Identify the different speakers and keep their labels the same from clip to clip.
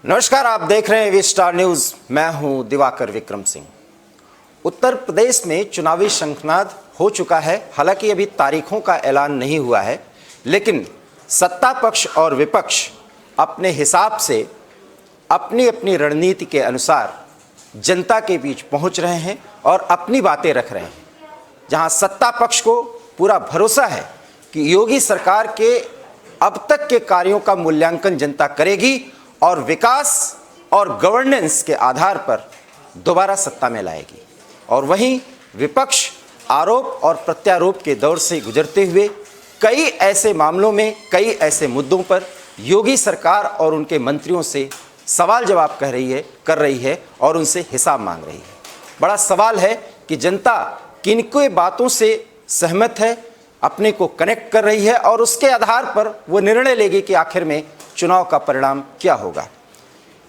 Speaker 1: नमस्कार, आप देख रहे हैं वी स्टार न्यूज। मैं हूं दिवाकर विक्रम सिंह। उत्तर प्रदेश में चुनावी शंखनाद हो चुका है। हालांकि अभी तारीखों का ऐलान नहीं हुआ है, लेकिन सत्ता पक्ष और विपक्ष अपने हिसाब से अपनी अपनी रणनीति के अनुसार जनता के बीच पहुंच रहे हैं और अपनी बातें रख रहे हैं। जहां सत्ता पक्ष को पूरा भरोसा है कि योगी सरकार के अब तक के कार्यों का मूल्यांकन जनता करेगी और विकास और गवर्नेंस के आधार पर दोबारा सत्ता में लाएगी, और वहीं विपक्ष आरोप और प्रत्यारोप के दौर से गुजरते हुए कई ऐसे मामलों में, कई ऐसे मुद्दों पर योगी सरकार और उनके मंत्रियों से सवाल जवाब कर रही है और उनसे हिसाब मांग रही है। बड़ा सवाल है कि जनता किन बातों से सहमत है, अपने को कनेक्ट कर रही है और उसके आधार पर वो निर्णय लेगी कि आखिर में चुनाव का परिणाम क्या होगा।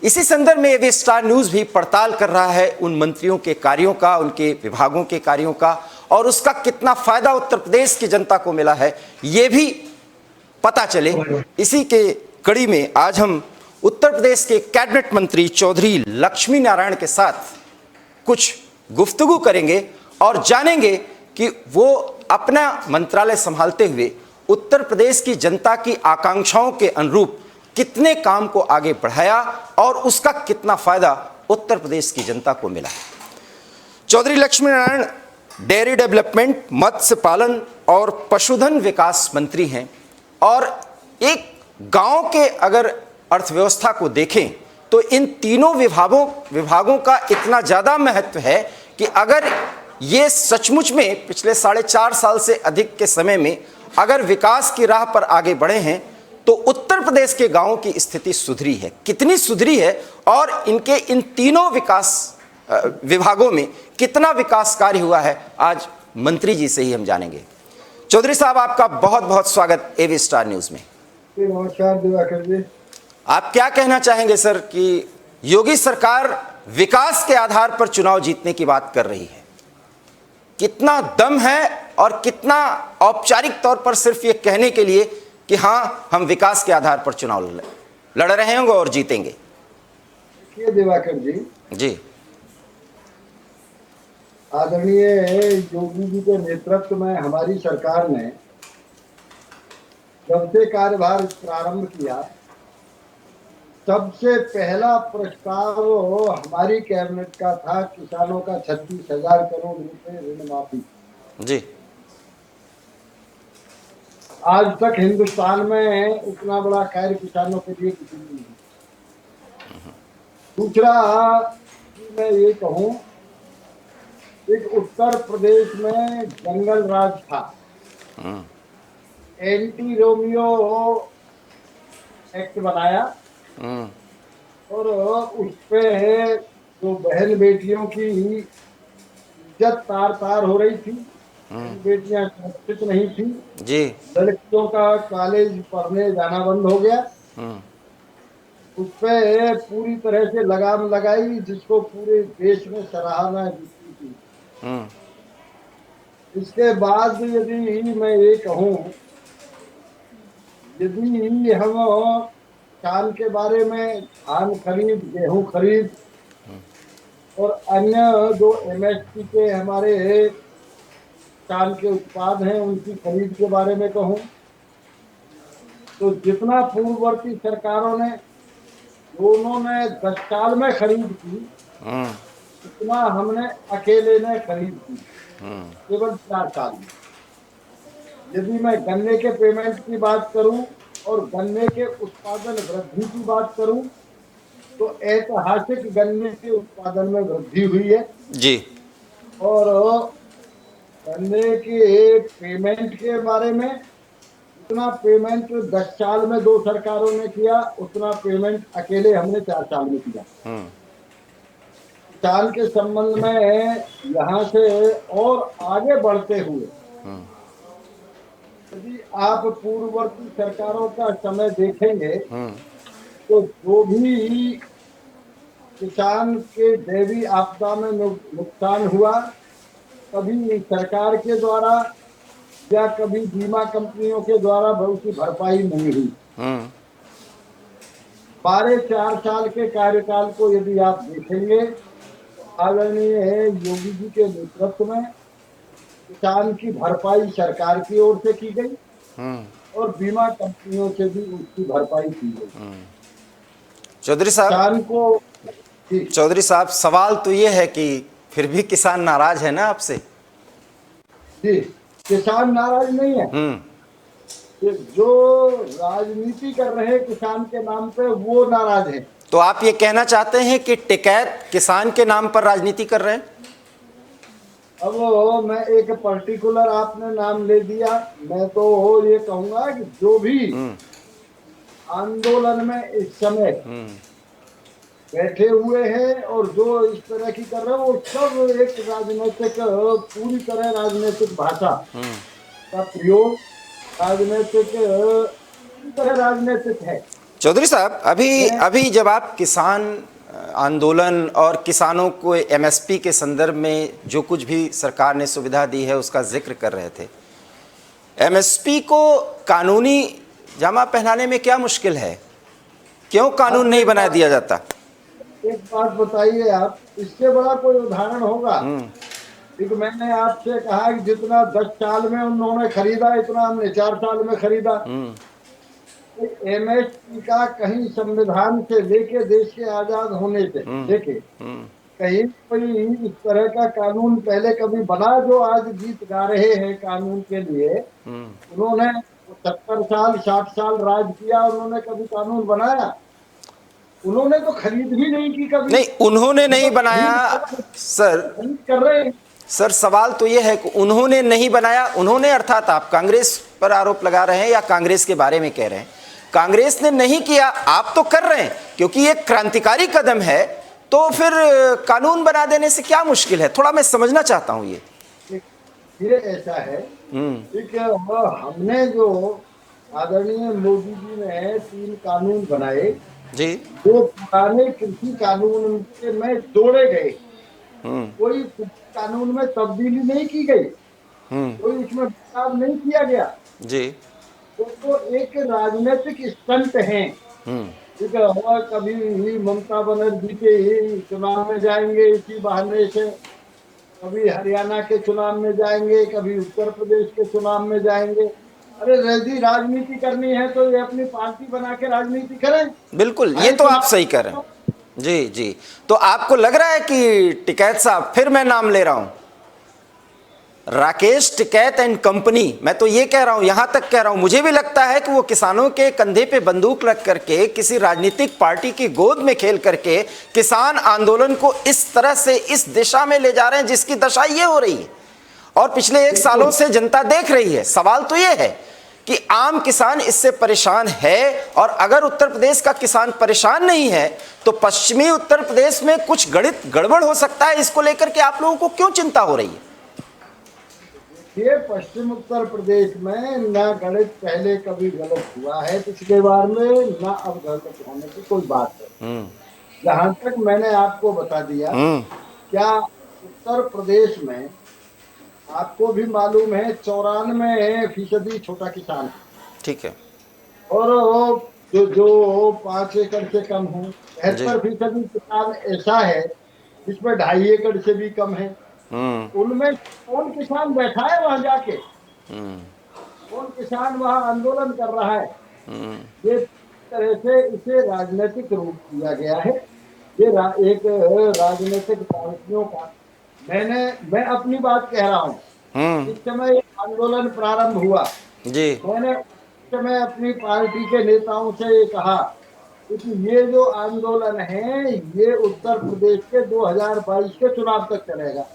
Speaker 1: इसी संदर्भ में वी स्टार न्यूज भी पड़ताल कर रहा है उन मंत्रियों के कार्यों का, उनके विभागों के कार्यों का, और उसका कितना फायदा उत्तर प्रदेश की जनता को मिला है ये भी पता चले। इसी के कड़ी में आज हम उत्तर प्रदेश के कैबिनेट मंत्री चौधरी लक्ष्मी नारायण के साथ कुछ गुफ्तगू करेंगे और जानेंगे कि वो अपना मंत्रालय संभालते हुए उत्तर प्रदेश की जनता की आकांक्षाओं के अनुरूप कितने काम को आगे बढ़ाया और उसका कितना फायदा उत्तर प्रदेश की जनता को मिला। चौधरी लक्ष्मी नारायण डेयरी डेवलपमेंट, मत्स्य पालन और पशुधन विकास मंत्री हैं, और एक गांव के अगर अर्थव्यवस्था को देखें तो इन तीनों विभागों का इतना ज़्यादा महत्व है कि अगर ये सचमुच में पिछले 4.5 साल से अधिक के समय में अगर विकास की राह पर आगे बढ़े हैं तो उत्तर प्रदेश के गांवों की स्थिति सुधरी है। कितनी सुधरी है और इनके इन तीनों विकास विभागों में कितना विकास कार्य हुआ है, आज मंत्री जी से ही हम जानेंगे। चौधरी साहब, आपका बहुत बहुत स्वागत एवी स्टार न्यूज में।
Speaker 2: नमस्कार दिवाकर जी।
Speaker 1: आप क्या कहना चाहेंगे सर कि योगी सरकार विकास के आधार पर चुनाव जीतने की बात कर रही है, कितना दम है और कितना औपचारिक तौर पर सिर्फ ये कहने के लिए कि हाँ हम विकास के आधार पर चुनाव लड़ रहे होंगे और जीतेंगे?
Speaker 2: देखिए दिवाकर जी, आदरणीय योगी जी के नेतृत्व में हमारी सरकार ने जब से कार्यभार प्रारंभ किया, सबसे पहला प्रस्ताव हमारी कैबिनेट का था किसानों का 36,000 करोड़ रुपए ऋण माफी
Speaker 1: जी।
Speaker 2: आज तक हिंदुस्तान में उतना बड़ा कार्य किसानों के लिए किसी ने नहीं। दूसरा मैं ये कहूँ, एक उत्तर प्रदेश में जंगल राज था, एंटी रोमियो एक्ट बनाया और उस पे जो बहन बेटियों की इज्जत तार तार हो रही थी, बेटियां सुरक्षित नहीं थी
Speaker 1: जी।
Speaker 2: लड़कियों का कॉलेज पढ़ने जाना बंद हो गया। उस पे पूरी तरह से लगाम लगाई, जिसको पूरे देश में सराहना जीती थी। इसके बाद यदि मैं ये कहूँ, यदि हम किसान के बारे में धान खरीद, गेहूं खरीद और अन्य जो एमएसपी के हमारे किसान के उत्पाद हैं उनकी खरीद के बारे में कहूं, तो जितना पूर्ववर्ती सरकारों ने दोनों ने 10 साल में खरीद की, उतना हमने अकेले ने खरीद की केवल 4 साल में। यदि मैं गन्ने के पेमेंट की बात करूं और गन्ने के उत्पादन वृद्धि की बात करूं, तो ऐतिहासिक गन्ने के उत्पादन में वृद्धि हुई है
Speaker 1: जी।
Speaker 2: और गन्ने के पेमेंट के बारे में उतना पेमेंट 10 साल में 2 सरकारों ने किया, उतना पेमेंट अकेले हमने 4 साल में किया। किसान के संबंध में यहाँ से और आगे बढ़ते हुए यदि आप पूर्ववर्ती सरकारों का समय देखेंगे तो जो भी किसान के दैवीय आपदा में नुकसान हुआ, कभी सरकार के द्वारा या कभी बीमा कंपनियों के द्वारा उसकी भरपाई नहीं हुई। हमारे 4 साल के कार्यकाल को यदि आप देखेंगे, आदरणीय योगी जी के नेतृत्व में किसान की भरपाई सरकार की ओर से की गई और बीमा कंपनियों से भी उसकी भरपाई की गई।
Speaker 1: चौधरी साहब,
Speaker 2: किसान को जी
Speaker 1: चौधरी साहब, सवाल तो ये है कि फिर भी किसान नाराज है ना आपसे?
Speaker 2: जी किसान नाराज नहीं है। ये जो राजनीति कर रहे हैं किसान के नाम पे वो नाराज है।
Speaker 1: तो आप ये कहना चाहते हैं कि टिकैत किसान के नाम पर राजनीति कर रहे हैं?
Speaker 2: अब मैं एक पर्टिकुलर आपने नाम ले दिया, मैं तो ये कहूंगा कि जो भी आंदोलन में इस समय बैठे हुए हैं और जो इस तरह की कर रहे हैं वो सब एक राजनीतिक, पूरी तरह राजनीतिक भाषा का प्रयोग, राजनीतिक, पूरी तरह राजनीतिक है।
Speaker 1: चौधरी साहब, अभी जब आप किसान आंदोलन और किसानों को एमएसपी के संदर्भ में जो कुछ भी सरकार ने सुविधा दी है उसका जिक्र कर रहे थे, एमएसपी को कानूनी जामा पहनाने में क्या मुश्किल है? क्यों कानून नहीं बना दिया जाता?
Speaker 2: एक बात बताइए आप, इससे बड़ा कोई उदाहरण होगा? क्योंकि मैंने आपसे कहा कि जितना 10 साल में उन्होंने खरीदा इतना हमने 4 साल में खरीदा। एमएसपी का कहीं संविधान से लेके देश के आजाद होने से लेके कहीं कोई इस तरह का कानून पहले कभी बना जो आज गीत गा रहे हैं कानून के लिए? उन्होंने 70 साल 60 साल राज किया, उन्होंने कभी कानून बनाया? उन्होंने तो खरीद भी नहीं की कभी।
Speaker 1: नहीं, उन्होंने नहीं बनाया सर।
Speaker 2: खरीद कर रहे हैं
Speaker 1: सर, सवाल तो ये है कि उन्होंने नहीं बनाया। उन्होंने अर्थात आप कांग्रेस पर आरोप लगा रहे हैं या कांग्रेस के बारे में कह रहे हैं? कांग्रेस ने नहीं किया, आप तो कर रहे हैं क्योंकि ये क्रांतिकारी कदम है। तो फिर कानून बना देने से क्या मुश्किल है? थोड़ा मैं समझना चाहता हूं
Speaker 2: ये ऐसा है कि हमने जो आदरणीय मोदी जी ने 3 कानून बनाए
Speaker 1: जी,
Speaker 2: जो पुराने कृषि कानून के में जोड़े गए, कोई कानून में तब्दीली नहीं की गई, कोई इसमें बदलाव नहीं किया गया
Speaker 1: जी,
Speaker 2: तो एक राजनीतिक स्टंट है। ठीक है, और कभी ही ममता बनर्जी के ही चुनाव में जाएंगे इसी बहाने से, कभी हरियाणा के चुनाव में जाएंगे, कभी उत्तर प्रदेश के चुनाव में जाएंगे। अरे यदि राजनीति करनी है तो ये अपनी पार्टी बना के राजनीति करें।
Speaker 1: बिल्कुल, ये तो आप सही कर रहे हैं। जी जी, तो आपको लग रहा है कि टिकैत साहब, फिर मैं नाम ले रहा हूं, राकेश टिकैत एंड कंपनी, मैं तो ये कह रहा हूं, यहां तक कह रहा हूं, मुझे भी लगता है कि वो किसानों के कंधे पे बंदूक रख करके किसी राजनीतिक पार्टी की गोद में खेल करके किसान आंदोलन को इस तरह से इस दिशा में ले जा रहे हैं जिसकी दशा ये हो रही है और पिछले 1 सालों से जनता देख रही है। सवाल तो ये है कि आम किसान इससे परेशान है, और अगर उत्तर प्रदेश का किसान परेशान नहीं है तो पश्चिमी उत्तर प्रदेश में कुछ गड़बड़ हो सकता है। इसको लेकर के आप लोगों को क्यों चिंता हो रही है?
Speaker 2: ये पश्चिम उत्तर प्रदेश में ना गणित पहले कभी गलत हुआ है पिछले बार में, ना अब गलत होने की कोई बात है। जहां तक मैंने आपको बता दिया, क्या उत्तर प्रदेश में आपको भी मालूम है 94% छोटा किसान है।
Speaker 1: ठीक है।
Speaker 2: और जो 5 एकड़ से कम हो, 73% किसान ऐसा है जिसमें 2.5 एकड़ से भी कम है। उनमें कौन किसान बैठा है वहां जाके? कौन किसान वहां आंदोलन कर रहा है? ये तरह से इसे राजनीतिक रूप दिया गया है। ये एक राजनीतिक पार्टियों का, मैं अपनी बात कह रहा हूँ। इस समय आंदोलन प्रारंभ हुआ
Speaker 1: जी,
Speaker 2: मैंने उस समय अपनी पार्टी के नेताओं से ये कहा कि ये जो आंदोलन है ये उत्तर प्रदेश के 2022 के चुनाव तक चलेगा।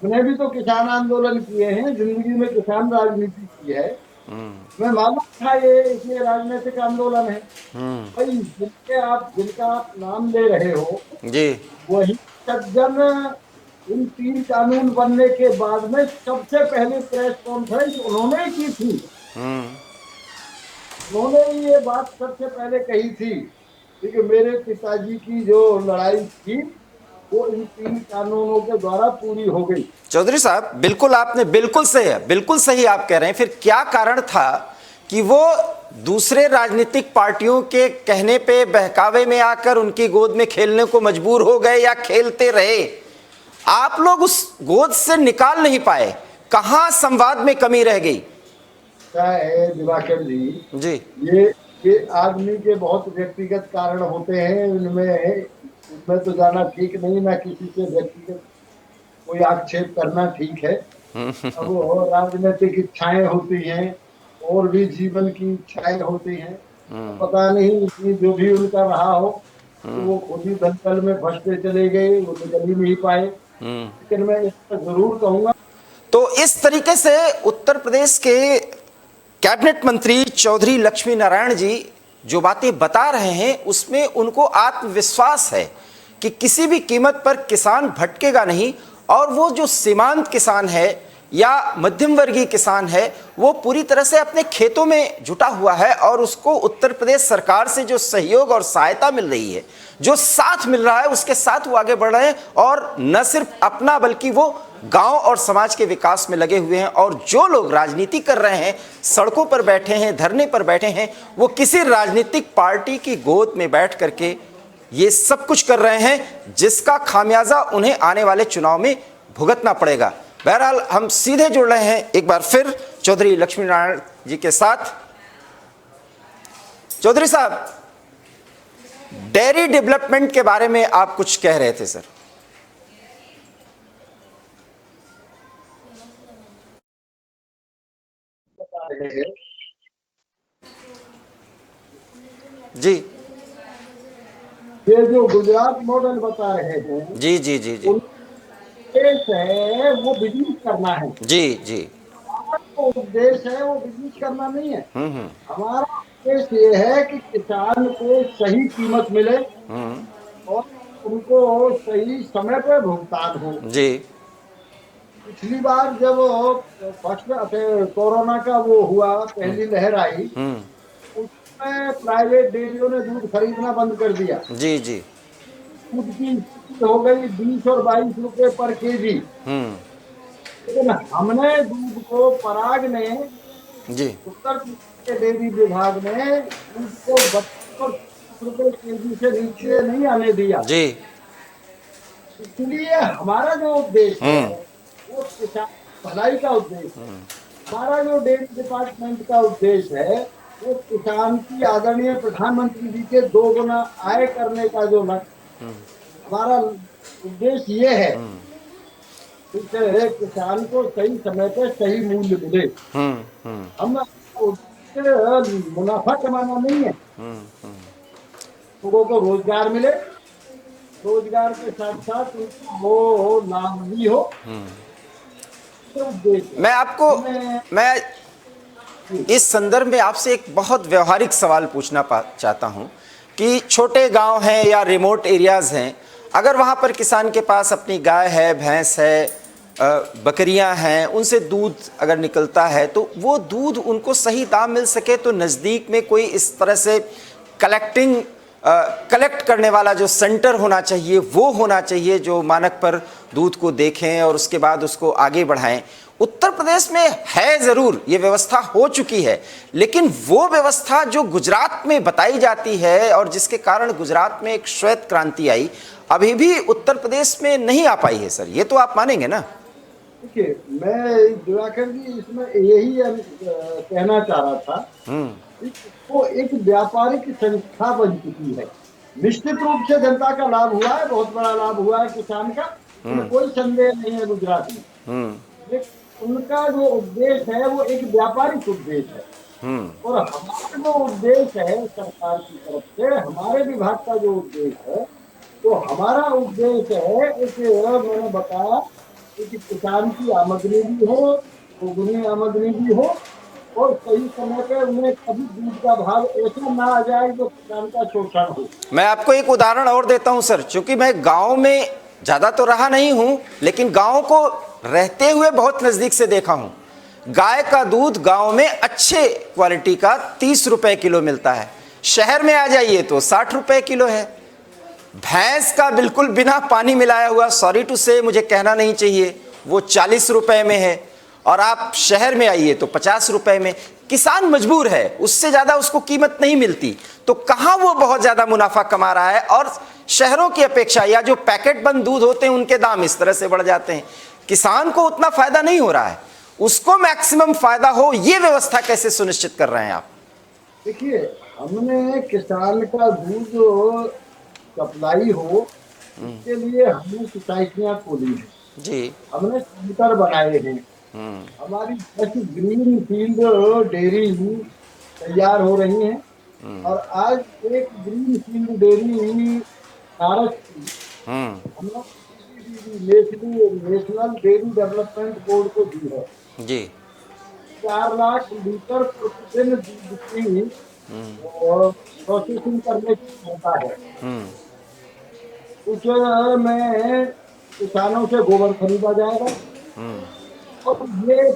Speaker 2: मैंने भी तो किसान आंदोलन किए हैं, जिंदगी में किसान राजनीति की है। मैं मालूम था ये राजनीतिक आंदोलन है। भाई जिनका आप नाम ले रहे हो
Speaker 1: जी,
Speaker 2: वही सज्जन इन 3 कानून बनने के बाद में सबसे पहले प्रेस कॉन्फ्रेंस उन्होंने ही की थी। उन्होंने ही ये बात सबसे पहले कही थी कि मेरे पिताजी की जो लड़ाई थी वो इन 3 कानूनों के द्वारा पूरी हो गई।
Speaker 1: चौधरी साहब, बिल्कुल आपने बिल्कुल सही है, बिल्कुल सही आप कह रहे हैं। फिर क्या कारण था कि वो दूसरे राजनीतिक पार्टियों के कहने पे बहकावे में आकर उनकी गोद में खेलने को मजबूर हो गए या खेलते रहे, आप लोग उस गोद से निकाल नहीं पाए? कहां संवाद में कमी रह गई?
Speaker 2: क्या है दिवाकर जी, ये आदमी के बहुत व्यक्तिगत कारण होते हैं, उनमें तो जाना ठीक नहीं, ना किसी से व्यक्तिगत कोई आक्षेप करना ठीक है। अब राजनीतिक इच्छाएं होती हैं और भी जीवन की इच्छाएं होती हैं, पता नहीं जो भी उनका रहा हो, तो वो खुद ही दलदल में फंसते चले गए, वो निकल ही नहीं पाए। लेकिन मैं इसका जरूर कहूंगा,
Speaker 1: तो इस तरीके से उत्तर प्रदेश के कैबिनेट मंत्री चौधरी लक्ष्मी नारायण जी जो बातें बता रहे हैं उसमें उनको आत्मविश्वास है कि किसी भी कीमत पर किसान भटकेगा नहीं, और वो जो सीमांत किसान है या मध्यम वर्गीय किसान है वो पूरी तरह से अपने खेतों में जुटा हुआ है, और उसको उत्तर प्रदेश सरकार से जो सहयोग और सहायता मिल रही है, जो साथ मिल रहा है, उसके साथ वो आगे बढ़ रहे हैं, और न सिर्फ अपना बल्कि वो गांव और समाज के विकास में लगे हुए हैं। और जो लोग राजनीति कर रहे हैं, सड़कों पर बैठे हैं, धरने पर बैठे हैं, वो किसी राजनीतिक पार्टी की गोद में बैठ करके ये सब कुछ कर रहे हैं जिसका खामियाजा उन्हें आने वाले चुनाव में भुगतना पड़ेगा। बहरहाल हम सीधे जुड़ रहे हैं एक बार फिर चौधरी लक्ष्मी नारायण जी के साथ। चौधरी साहब, डेयरी डेवलपमेंट के बारे में आप कुछ कह रहे थे सर। जी,
Speaker 2: ये जो गुजरात मॉडल बता रहे हैं,
Speaker 1: जी जी जी जी,
Speaker 2: उद्देश्य है वो बिजनेस करना है।
Speaker 1: जी जी,
Speaker 2: हमारा उद्देश्य है वो बिजनेस करना नहीं है। हमारा उद्देश्य ये है कि किसान को सही कीमत मिले और उनको सही समय पर भुगतान हो।
Speaker 1: जी,
Speaker 2: पिछली बार जब फर्स्ट कोरोना का वो हुआ, पहली लहर आई, उसमें प्राइवेट डेयरियों ने दूध खरीदना बंद कर दिया।
Speaker 1: जी जी,
Speaker 2: दूध की हो गई 20 और 22 रुपए पर केजी। लेकिन हमने दूध को, पराग ने,
Speaker 1: जी,
Speaker 2: उत्तर प्रदेश के डेयरी विभाग ने दूध को 32 रुपए केजी से नीचे नहीं आने दिया।
Speaker 1: जी,
Speaker 2: इसलिए हमारा जो उद्देश्य है वो किसान भलाई का उद्देश्य है। हमारा जो डेयरी डिपार्टमेंट का उद्देश्य है वो किसान की आदरणीय प्रधानमंत्री जी के 2 गुना आय करने का जो लक्ष्य, हमारा उद्देश्य ये है कि किसान को सही समय पर सही मूल्य मिले। हम मुनाफा कमाना नहीं है, लोगों को रोजगार मिले, रोजगार के साथ साथ वो लाभ भी हो।
Speaker 1: मैं इस संदर्भ में आपसे एक बहुत व्यवहारिक सवाल पूछना चाहता हूं कि छोटे गांव हैं या रिमोट एरियाज हैं, अगर वहां पर किसान के पास अपनी गाय है, भैंस है, बकरियां हैं, उनसे दूध अगर निकलता है तो वो दूध उनको सही दाम मिल सके तो नज़दीक में कोई इस तरह से कलेक्ट करने वाला जो सेंटर होना चाहिए वो होना चाहिए, जो मानक पर दूध को देखें और उसके बाद उसको आगे बढ़ाएं। उत्तर प्रदेश में है ज़रूर, ये व्यवस्था हो चुकी है, लेकिन वो व्यवस्था जो गुजरात में बताई जाती है और जिसके कारण गुजरात में एक श्वेत क्रांति आई, अभी भी उत्तर प्रदेश में नहीं आ पाई है सर। ये तो आप मानेंगे ना?
Speaker 2: देखिए, मैं दिवाकर जी इसमें यही कहना चाह रहा था, वो एक व्यापारिक संस्था बन चुकी है। निश्चित रूप से जनता का लाभ हुआ है, बहुत बड़ा लाभ हुआ है किसान का, कोई संदेह नहीं है गुजरात में। लेकिन उनका जो उद्देश्य है वो एक व्यापारिक उद्देश्य है, और हमारा जो उद्देश्य है सरकार की तरफ से, हमारे विभाग का जो उद्देश्य है, तो हमारा उद्देश्य है एक, मैंने बताया कि किसान की आमदनी भी हो, दोगुनी आमदनी भी हो, और सही समय पे उन्हें कभी दूध का भाव ऐसा ना आ जाए जो किसान का शोषण हो।
Speaker 1: मैं आपको एक उदाहरण और देता हूं सर, क्योंकि मैं गांव में ज्यादा तो रहा नहीं हूं, लेकिन गांव को रहते हुए बहुत नजदीक से देखा हूं। गाय का दूध गांव में अच्छे क्वालिटी का 30 रुपए किलो मिलता है, शहर में आ जाइए तो 60 रुपए किलो है। भैंस का बिल्कुल बिना पानी मिलाया हुआ, सॉरी टू से मुझे कहना नहीं चाहिए, वो 40 रुपए में है। और आप शहर में आइए तो 50 रुपए में। किसान मजबूर है, उससे ज्यादा उसको कीमत नहीं मिलती, तो कहां वो बहुत ज्यादा मुनाफा कमा रहा है। और शहरों की अपेक्षा या जो पैकेट बंद दूध होते हैं उनके दाम इस तरह से बढ़ जाते हैं, किसान को उतना फायदा नहीं हो रहा है, उसको मैक्सिमम फायदा हो, ये व्यवस्था कैसे सुनिश्चित कर रहे हैं आप?
Speaker 2: देखिए, हमने किसान का दूध सप्लाई हो, इसके लिए हमने सोसाइटियां खोली हैं,
Speaker 1: जी।
Speaker 2: हमने सेंटर बनाए हैं, हमारी 10 ग्रीन फील्ड डेयरी तैयार हो रही हैं। और आज एक ग्रीन फील्ड डेयरी भारत की हम लोग नेशनल डेयरी डेवलपमेंट बोर्ड को दी है।
Speaker 1: जी।
Speaker 2: 4 लाख लीटर प्रतिदिन दूध की प्रोसेसिंग करने की क्षमता है। उसमें किसानों से गोबर खरीदा जाएगा और ये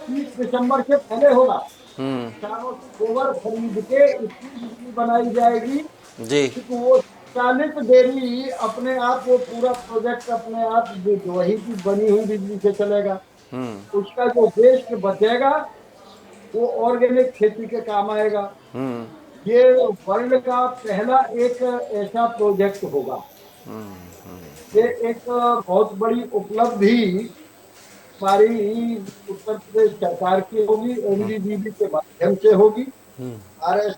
Speaker 2: 30 दिसंबर से पहले होगा। किसानों से गोबर खरीद के इसकी बिजली बनाई जाएगी,
Speaker 1: जी।
Speaker 2: क्योंकि वो 40 डेयरी अपने आप, वो पूरा प्रोजेक्ट अपने आप वही की बनी हुई बिजली से चलेगा। उसका जो वेस्ट बचेगा वो ऑर्गेनिक खेती के काम आएगा। ये वर्ल्ड का पहला एक ऐसा प्रोजेक्ट होगा। ये एक बहुत बड़ी उपलब्धि हमारी उत्तर प्रदेश सरकार की होगी, एनडीडीबी के माध्यम से होगी, आरएस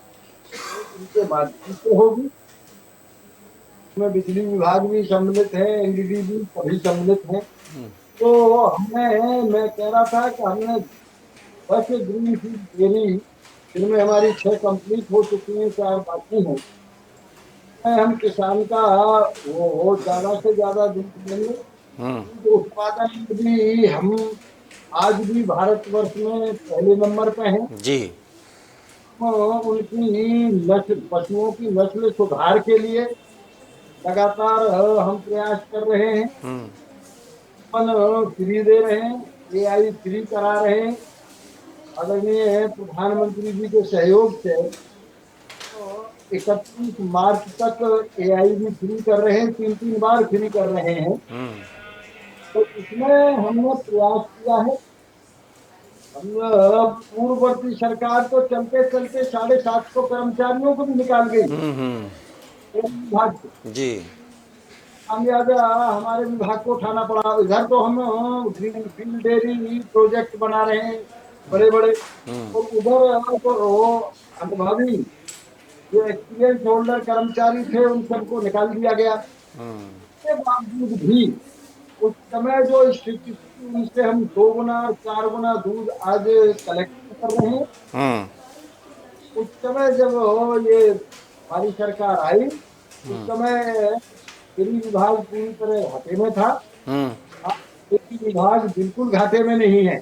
Speaker 2: इनके माध्यम से होगी। इसमें बिजली विभाग भी सम्मिलित है, एनडीडीबी सभी सम्मिलित हैं। तो मैं कह रहा था कि हमने 10 ग्रीन फील्ड डेयरी, जिनमें हमारी 6 कंप्लीट हो चुकी हैं, 4 बाकी हैं, हम किसान का वो ज्यादा से ज्यादा दूध लेंगे। दूध उत्पादन में भी हम आज भी भारतवर्ष में पहले नंबर पे हैं।
Speaker 1: जी।
Speaker 2: उनकी नस्ल, पशुओं की नस्ल सुधार के लिए लगातार हम प्रयास कर रहे हैं। फ्री दे रहे हैं, एआई फ्री करा रहे हैं। आदरणीय प्रधानमंत्री जी के सहयोग से 31 मार्च तक एआई भी फ्री कर रहे हैं, 3 बार फ्री कर रहे हैं। तो इसमें हमने प्रयास किया है। हम पूर्ववर्ती सरकार तो चलते चलते 750 कर्मचारियों को भी निकाल गई विभाग से।
Speaker 1: जी।
Speaker 2: खामियाजा हमारे विभाग को उठाना पड़ा। इधर तो हम ग्रीन फील्ड डेयरी प्रोजेक्ट बना रहे हैं बड़े बड़े, और उधर तो अनुभवी जो एक्सपीरियंस होल्डर कर्मचारी थे उन सबको निकाल दिया गया। इसके बावजूद भी उस समय जो स्थिति थी, उनसे हम 2 गुना 4 गुना दूध आज कलेक्ट कर रहे हैं। उस समय जब ये हमारी सरकार आई, उस समय डेयरी विभाग पूरी तरह घाटे में था। आज डेयरी विभाग बिल्कुल घाटे में नहीं है।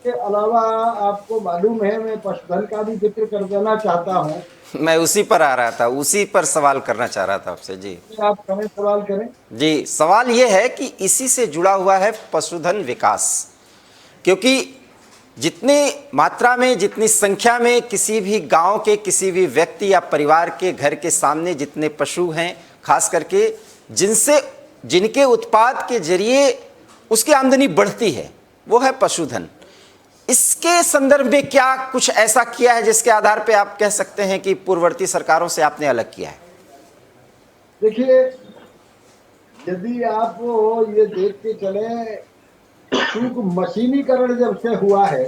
Speaker 2: इसके अलावा आपको मालूम है, मैं पशुधन का भी जिक्र कर देना चाहता हूँ।
Speaker 1: मैं उसी पर आ रहा था, उसी पर सवाल करना चाह रहा था आपसे। जी।
Speaker 2: आप करें, सवाल करें।
Speaker 1: जी, सवाल यह है कि इसी से जुड़ा हुआ है पशुधन विकास, क्योंकि जितनी मात्रा में, जितनी संख्या में किसी भी गांव के किसी भी व्यक्ति या परिवार के घर के सामने जितने पशु हैं, खास करके जिनके उत्पाद के जरिए उसकी आमदनी बढ़ती है, वो है पशुधन। इसके संदर्भ में क्या कुछ ऐसा किया है जिसके आधार पे आप कह सकते हैं कि पूर्ववर्ती सरकारों से आपने अलग किया है?
Speaker 2: देखिए, यदि आप ये देख के चले, क्योंकि मशीनीकरण जब से हुआ है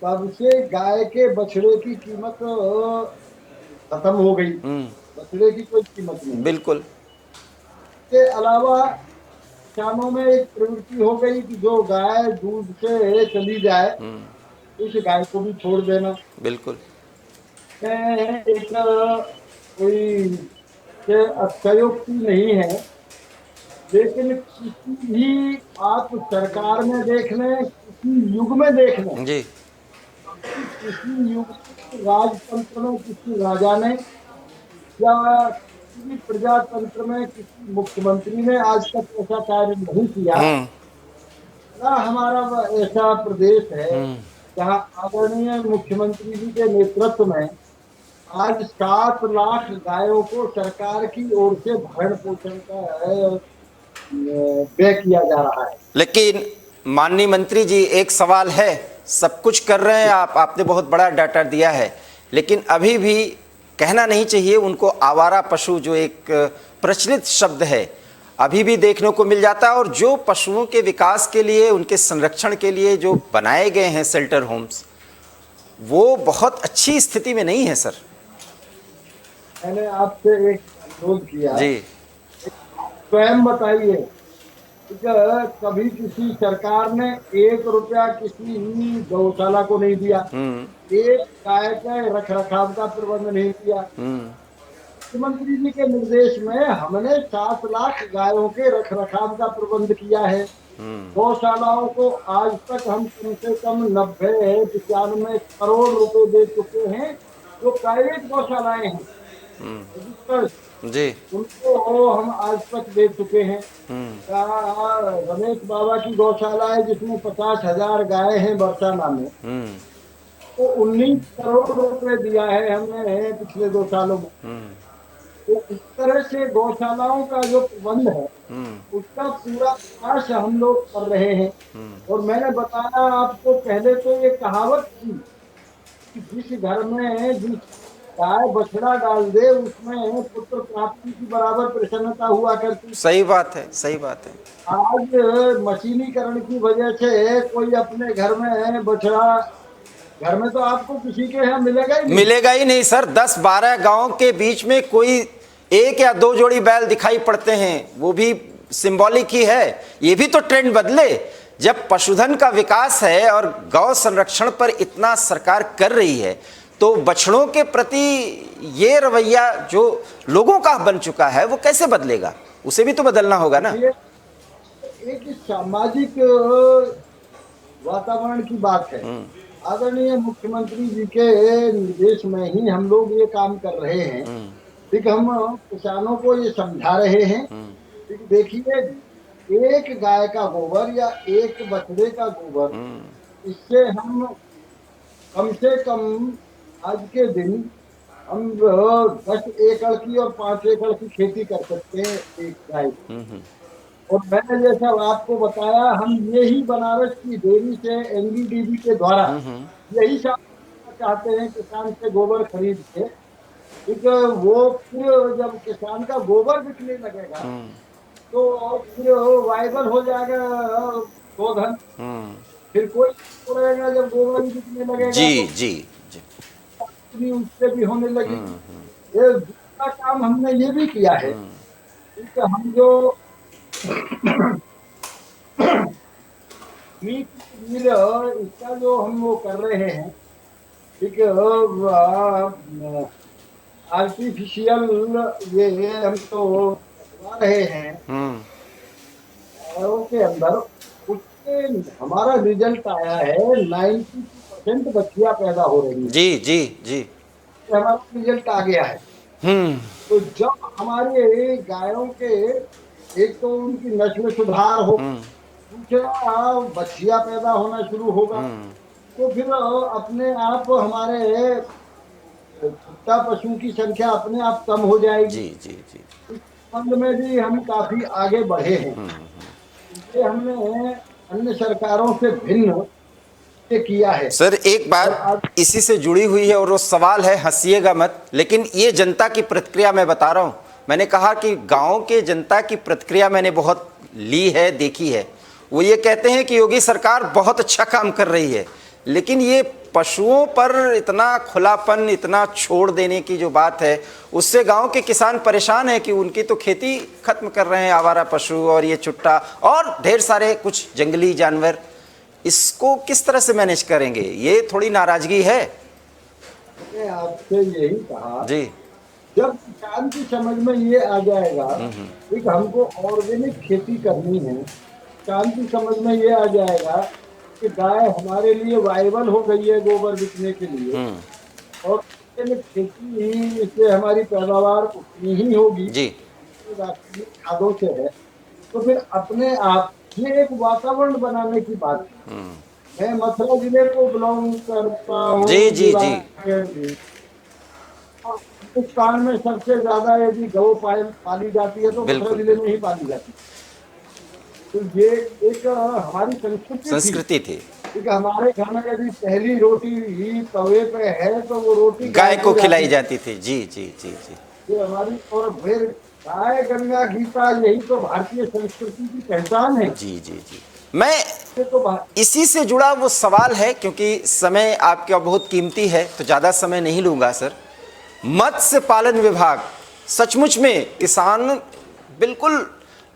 Speaker 2: तब से गाय के बछड़े की कीमत खत्म हो गई। बछड़े की कोई कीमत नहीं।
Speaker 1: बिल्कुल।
Speaker 2: के अलावा किसानों में एक प्रवृत्ति हो गई कि जो गाय दूध से चली जाए उस गाय को भी छोड़ देना।
Speaker 1: बिल्कुल।
Speaker 2: एक कोई अतिशयोक्ति नहीं है, लेकिन किसी भी आप सरकार में देख लें, किसी युग में देख लें,
Speaker 1: जी।
Speaker 2: किसी युग राजतंत्र में किसी राजा ने या किसी प्रजातंत्र में किसी मुख्यमंत्री ने आज तक ऐसा कार्य नहीं किया। ना हमारा ऐसा प्रदेश है जहाँ आदरणीय मुख्यमंत्री जी के नेतृत्व में आज 7 लाख गायों को सरकार की ओर से भरण पोषण का व्यय किया जा रहा है।
Speaker 1: लेकिन माननीय मंत्री जी, एक सवाल है, सब कुछ कर रहे हैं आप, आपने बहुत बड़ा डाटा दिया है, लेकिन अभी भी कहना नहीं चाहिए उनको आवारा पशु, जो एक प्रचलित शब्द है, अभी भी देखने को मिल जाता है। और जो पशुओं के विकास के लिए, उनके संरक्षण के लिए जो बनाए गए हैं शेल्टर होम्स, वो बहुत अच्छी स्थिति में नहीं है सर।
Speaker 2: मैंने आपसे एक अनुरोध किया,
Speaker 1: जी
Speaker 2: स्वयं बताइए कि कभी किसी सरकार ने 1 रुपया किसी गौशाला को नहीं दिया, एक गाय के रख रखाव का प्रबंध नहीं किया। मुख्यमंत्री जी के निर्देश में हमने 7 लाख गायों के रख रखाव का प्रबंध किया है। गौशालाओं को आज तक हम कम से कम 90-95 करोड़ रुपए दे चुके हैं। जो प्राइवेट गौशालाएं हैं
Speaker 1: जी
Speaker 2: उनको हम आज तक दे चुके हैं। रमेश बाबा की गौशाला है जिसमें 50,000 गाय हैं बरसाना में, तो 19 करोड़ रुपए दिया है हमने पिछले 2 सालों में। तो इस तरह से गौशालाओं का जो प्रबंध है उसका पूरा प्रयास हम लोग कर रहे हैं। और मैंने बताया आपको पहले, तो ये कहावत थी कि जिस घर में जिस गाय बछड़ा डाल दे उसमें पुत्र प्राप्ति की बराबर प्रसन्नता हुआ करती।
Speaker 1: सही बात है, सही बात है।
Speaker 2: आज मशीनीकरण की वजह से कोई अपने घर में बछड़ा, घर में तो आपको किसी के यहाँ
Speaker 1: मिलेगा ही नहीं सर। 10-12 गांव के बीच में कोई 1 या 2 जोड़ी बैल दिखाई पड़ते हैं, वो भी सिंबॉलिक ही है। ये भी तो ट्रेंड बदले। जब पशुधन का विकास है और गौ संरक्षण पर इतना सरकार कर रही है, तो बछड़ों के प्रति ये रवैया जो लोगों का बन चुका है वो कैसे बदलेगा? उसे भी तो बदलना होगा ना।
Speaker 2: एक सामाजिक वातावरण की बात है। आदरणीय मुख्यमंत्री जी के निर्देश में ही हम लोग ये काम कर रहे हैं। ठीक, हम किसानों को ये समझा रहे हैं। देखिए, एक गाय का गोबर या एक बछड़े का गोबर, इससे हम कम से कम आज के दिन हम 10 एकड़ की और 5 एकड़ की खेती कर सकते हैं एक गाय। और मैंने जैसा आपको बताया, हम यही बनारस की डेयरी से एनडीडीबी के द्वारा यही चाहते हैं किसान से गोबर खरीद के, क्योंकि वो फिर जब किसान का गोबर बिकने लगेगा तो फिर वाइबल हो जाएगा गोधन। फिर कोई रहेगा जब गोबर बिकने लगेगा
Speaker 1: जी जी
Speaker 2: जी, उससे भी होने लगेगी। ये दूसरा काम हमने ये भी किया है कि हम जो मीट मिल इसका जो हम वो कर रहे हैं, ठीक है, आर्टिफिशियल ये हम तो लगा रहे हैं के अंदर, उससे हमारा रिजल्ट आया है 92% बच्चियां पैदा हो रही है।
Speaker 1: जी जी जी
Speaker 2: हमारा रिजल्ट आ गया है। तो जब हमारे गायों के एक तो उनकी नस्ल सुधार हो, दूसरा बच्चियां पैदा होना शुरू होगा, तो फिर अपने आप हमारे कुत्ता पशु की संख्या अपने आप कम हो जाएगी।
Speaker 1: जी जी जी
Speaker 2: इस संबंध में भी हम काफी आगे बढ़े हैं। ये हमने अन्य सरकारों से भिन्न किया है।
Speaker 1: सर, एक बात इसी से जुड़ी हुई है और वो सवाल है, हंसिएगा मत, लेकिन ये जनता की प्रतिक्रिया मैं बता रहा हूँ। मैंने कहा कि गांव के जनता की प्रतिक्रिया मैंने बहुत ली है, देखी है। वो ये कहते हैं कि योगी सरकार बहुत अच्छा काम कर रही है, लेकिन ये पशुओं पर इतना खुलापन, इतना छोड़ देने की जो बात है, उससे गांव के किसान परेशान हैं कि उनकी तो खेती खत्म कर रहे हैं आवारा पशु और ये चुट्टा और ढेर सारे कुछ जंगली जानवर। इसको किस तरह से मैनेज करेंगे? ये थोड़ी नाराजगी है।
Speaker 2: मैंने आपसे यही कहा
Speaker 1: जी,
Speaker 2: जब किसान की समझ में ये आ जाएगा कि हमको ऑर्गेनिक खेती करनी है, किसान की समझ में ये आ जाएगा कि गाय हमारे लिए वाइबल हो गई है गोबर बिकने के लिए, और खेती से हमारी पैदावार उतनी ही होगी
Speaker 1: जी
Speaker 2: रासायनिक खादों से है, तो फिर अपने आप ये एक वातावरण बनाने की बात है। मैं मथुरा जिले को बिलोंग करता हूँ।
Speaker 1: जी जी जी
Speaker 2: हिंदुस्तान में सबसे ज्यादा यदि गौ पाली जाती है तो मथुरा जिले में ही पाली जाती है। तो ये एक हमारी
Speaker 1: संस्कृति थी।
Speaker 2: क्योंकि हमारे घर में यदि पहली रोटी ही तवे पे है तो वो रोटी
Speaker 1: गाय को खिलाई
Speaker 2: है।
Speaker 1: जाती थी। जी जी जी जी।
Speaker 2: ये हमारी, और फिर गाय गंगा गीता, यही तो भारतीय संस्कृति की पहचान है।
Speaker 1: जी जी जी। मैं
Speaker 2: ये तो
Speaker 1: इसी से जुड़ा वो सवाल है, क्योंकि समय आपका बहुत कीमती है तो ज़्यादा समय नहीं लूँगा सर। मत्स्य पालन विभाग सचमुच में किसान बिल्कुल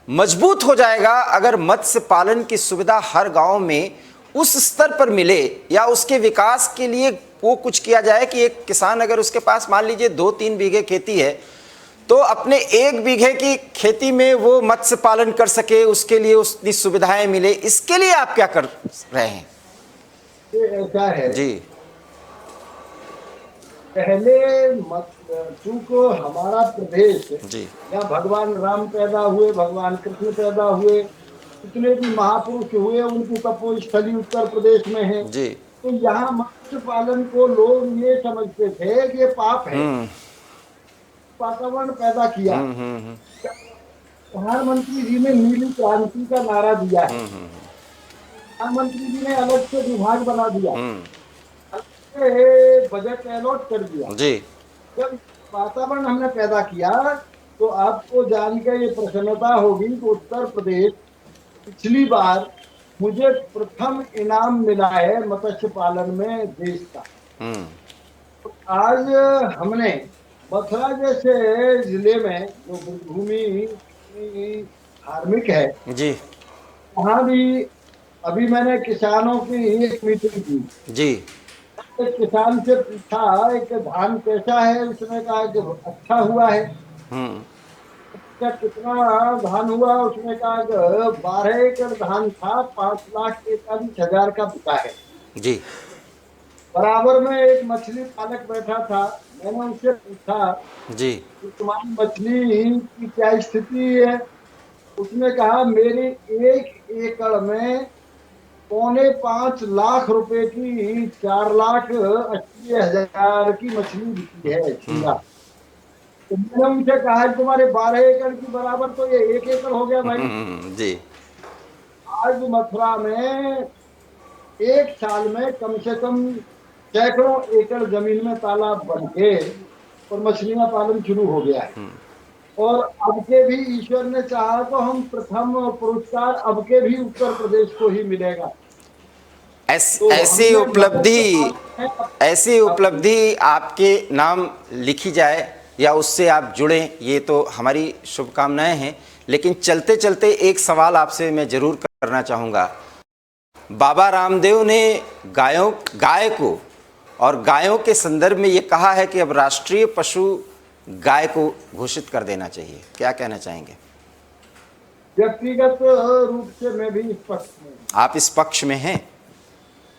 Speaker 1: मजबूत हो जाएगा अगर मत्स्य पालन की सुविधा हर गांव में उस स्तर पर मिले, या उसके विकास के लिए वो कुछ किया जाए कि एक किसान अगर उसके पास मान लीजिए 2-3 बीघे खेती है तो अपने 1 बीघे की खेती में वो मत्स्य पालन कर सके, उसके लिए उतनी सुविधाएं मिले। इसके लिए आप क्या कर रहे हैं?
Speaker 2: ये ऐसा है
Speaker 1: जी
Speaker 2: पहले चूंकि हमारा प्रदेश
Speaker 1: जी
Speaker 2: या भगवान राम पैदा हुए, भगवान कृष्ण पैदा हुए, जितने भी महापुरुष हुए उनकी तपोस्थली उत्तर प्रदेश में है।
Speaker 1: जी।
Speaker 2: तो यहाँ मत्स्य पालन को लोग ये समझते थे कि ये पाप है। वातावरण पैदा किया, प्रधानमंत्री जी ने नीली क्रांति का नारा दिया है। प्रधानमंत्री जी ने अलग से विभाग बना दिया, बजट अलॉट कर दिया।
Speaker 1: जी
Speaker 2: जब वातावरण हमने पैदा किया तो आपको जानकर ये प्रसन्नता होगी कि उत्तर प्रदेश पिछली बार मुझे प्रथम इनाम मिला है मत्स्य पालन में देश का। तो आज हमने मथुरा जैसे जिले में जो भूमि धार्मिक है
Speaker 1: जी
Speaker 2: वहां भी अभी मैंने किसानों की एक मीटिंग की।
Speaker 1: जी।
Speaker 2: एक किसान से पूछा कि धान कैसा है, उसने कहा कि अच्छा हुआ है। क्या कितना धान हुआ, उसने कहा कि 12 एकड़ धान था, 5,41,000 का बिका है।
Speaker 1: जी
Speaker 2: बराबर में एक मछली पालक बैठा था, मैंने उससे पूछा
Speaker 1: जी
Speaker 2: कि तुम्हारी मछली की क्या स्थिति है। उसने कहा मेरी 1 एकड़ में 4.25 लाख रुपए की 4,80,000 की मछली बिकी है झींगा। तो मैंने उनसे कहा तुम्हारे 12 एकड़ की बराबर तो ये 1 एकड़ हो गया भाई।
Speaker 1: जी।
Speaker 2: आज मथुरा में एक साल में कम से कम सैकड़ों एकड़ जमीन में तालाब बन के और मछलियां पालन शुरू हो गया है। और अब के भी ईश्वर ने चाहा तो हम प्रथम पुरस्कार अब के भी उत्तर प्रदेश को ही मिलेगा। तो
Speaker 1: ऐसी उपलब्धि आपके नाम लिखी जाए या उससे आप जुड़ें, ये तो हमारी शुभकामनाएं हैं। लेकिन चलते चलते एक सवाल आपसे मैं जरूर करना चाहूँगा। बाबा रामदेव ने गाय को और गायों के संदर्भ में ये कहा है कि अब राष्ट्रीय पशु गाय को घोषित कर देना चाहिए, क्या कहना चाहेंगे?
Speaker 2: व्यक्तिगत रूप से मैं भी इस पक्ष में।
Speaker 1: आप इस पक्ष में हैं?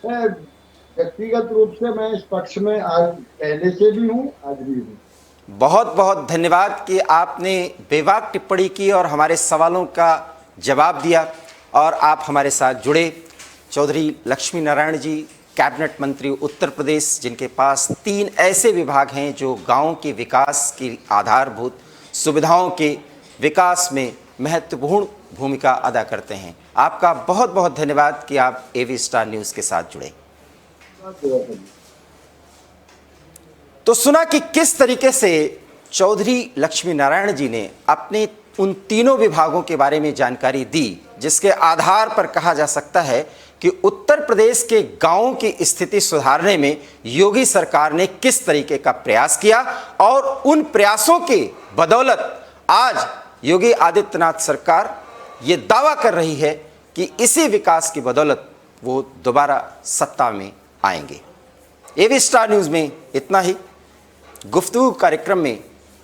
Speaker 2: व्यक्तिगत रूप से मैं इस पक्ष में आज पहले से भी हूँ, आज भी हूँ।
Speaker 1: बहुत बहुत धन्यवाद कि आपने बेबाक टिप्पणी की और हमारे सवालों का जवाब दिया और आप हमारे साथ जुड़े। चौधरी लक्ष्मी नारायण जी, कैबिनेट मंत्री उत्तर प्रदेश, जिनके पास 3 ऐसे विभाग हैं जो गांव के विकास की आधारभूत सुविधाओं के विकास में महत्वपूर्ण भूमिका अदा करते हैं। आपका बहुत बहुत धन्यवाद कि आप एवी स्टार न्यूज़ के साथ जुड़े। तो सुना कि किस तरीके से चौधरी लक्ष्मी नारायण जी ने अपने उन तीनों विभागों के बारे में जानकारी दी, जिसके आधार पर कहा जा सकता है कि उत्तर प्रदेश के गांवों की स्थिति सुधारने में योगी सरकार ने किस तरीके का प्रयास किया, और उन प्रयासों के बदौलत आज योगी आदित्यनाथ सरकार ये दावा कर रही है कि इसी विकास की बदौलत वो दोबारा सत्ता में आएंगे। एवी स्टार न्यूज़ में इतना ही। गुफ्तगू कार्यक्रम में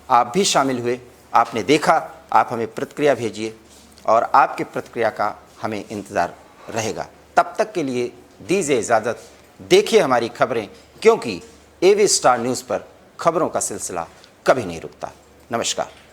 Speaker 1: आप भी शामिल हुए, आपने देखा, आप हमें प्रतिक्रिया भेजिए और आपकी प्रतिक्रिया का हमें इंतज़ार रहेगा। तब तक के लिए दीजिए इजाज़त। देखिए हमारी खबरें, क्योंकि एवी स्टार न्यूज़ पर खबरों का सिलसिला कभी नहीं रुकता। नमस्कार।